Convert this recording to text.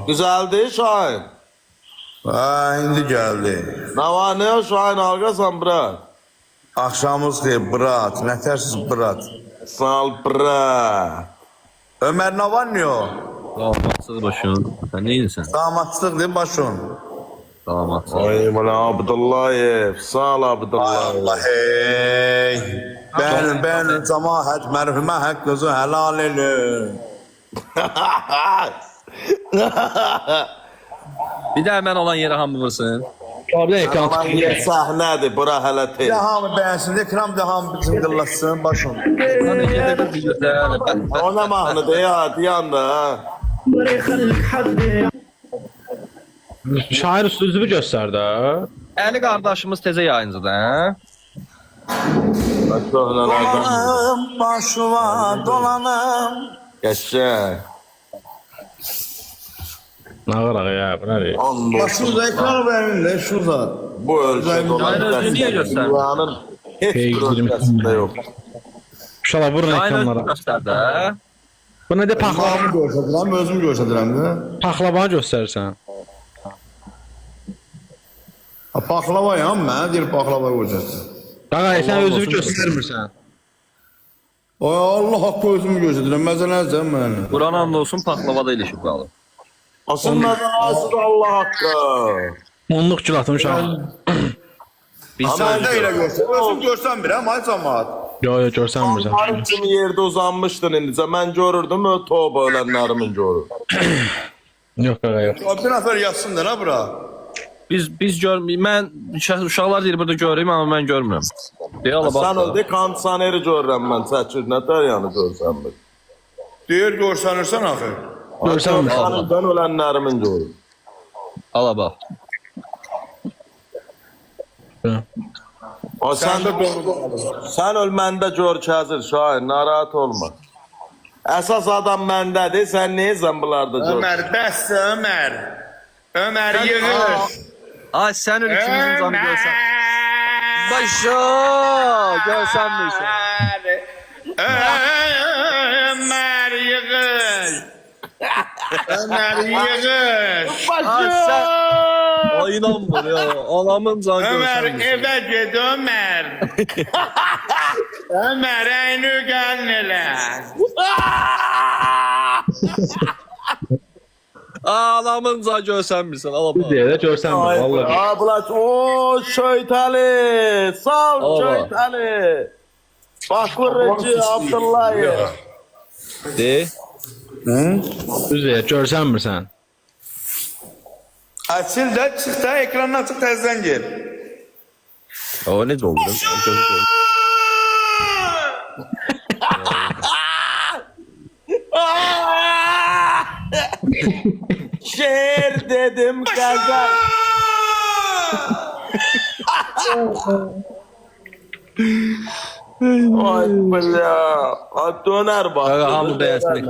Güzeldi Şahin. Ha, indi geldi. Ne var ne o Şahin algasan bırak. Akşamımız xeyir, brat. Nətərsiz, brat. Sağ ol bırak. Ömer ne var ne o? Damatsız başın. Sen neyinsən? Damatsızlık değil başın. Damatsız. Ay bana Abdullayev. Sağ ol Abdullayev. Allah hey. Ben cemaat mərhumə haqqınızı helal edin. Bir də mən olan yerə hamı vursun. Abi de ekran Aman yer sahnedir. Bura hele Bir tez. de hamı beğensin, ekran da hamı cıngıllasın başın. Lan necə də bir gözəl. Ona mahnıda ya diyanda ha. şair sözünü gösterdi ha. Əli qardaşımız təzə yayıncıdır, hə? Bak köhnelerden. Dolanım başıma dolanım. Geçecek. Ne kadar ya bu ne? Başınıza ekran verin de şurada. Bu ölçek olan Aynen, özünü niye gösterdin? dünyanın hiçbir Peygirim. ölçesinde yok. İnşallah vurun Aynen ekranlara. göstərdi, hə? Bu ne de pahlava, Hamı görsədirəm, özüm görsədirəm də. pahlavanı gösterirsen. Paxlava ya, mənə deyir paxlava görsədir. Qaqa sen özünü göstermirsen. Ay Allah haqqı özümü görsədirəm, məzələnəcəm mənə. Quran and olsun, paxlava da ilişib qalıb. Asılmadan asıl Allah hakkı. Onluq kilatım uşaq. Biz Mən də elə görsəm, özüm görsəm birəm, ay cəmaat. Yo yo göstermirsen. Onların kimi yerde uzanmıştın indicə. Ben görürdüm o toba ölenlerimin görür. Yok qaqa yok. Bir nəfər yazsın da nə bura? biz görməyik. Mən uşaqlar deyir burada görürəm, amma mən görmürəm. Deyə ala Sen bax. öldü kansaneri görürüm ben. Çəkir ne der yani görsəm ben. Deyir görsənirsən axı. Göstermirsen. Ben ölenlerimin görür. Ala bax. O sen de sen öl məndə gör kəzir Şahin, narahat olma. Əsas adam məndədir, sən neysən bunlarda gör? Ömər, bəs Ömər. Ömər yığır. Ay sən öl ikimizin canı görsən. Başa görsənmirsən. Ömər yığır. Ömər yığır. Ay sən. Ay inanmır ya. Anamın canı Ömər görsənmirsən. evə ged Ömər. Ömər əyni gəlnilər. Anamın canı görsənmirsən. Ala bax. Diye de göstermirsen vallahi. Ablaç, o Şöytəli, sağ ol Aa. Şöytəli. Bakırıcı Abdullayev. De. Düz diye göstermirsen. Açıl da çıx da ekrandan çıx təzədən gel. O necə olur? Şehir dedim gazel. Ay bля. Döner bak. Hamı bəyəsin.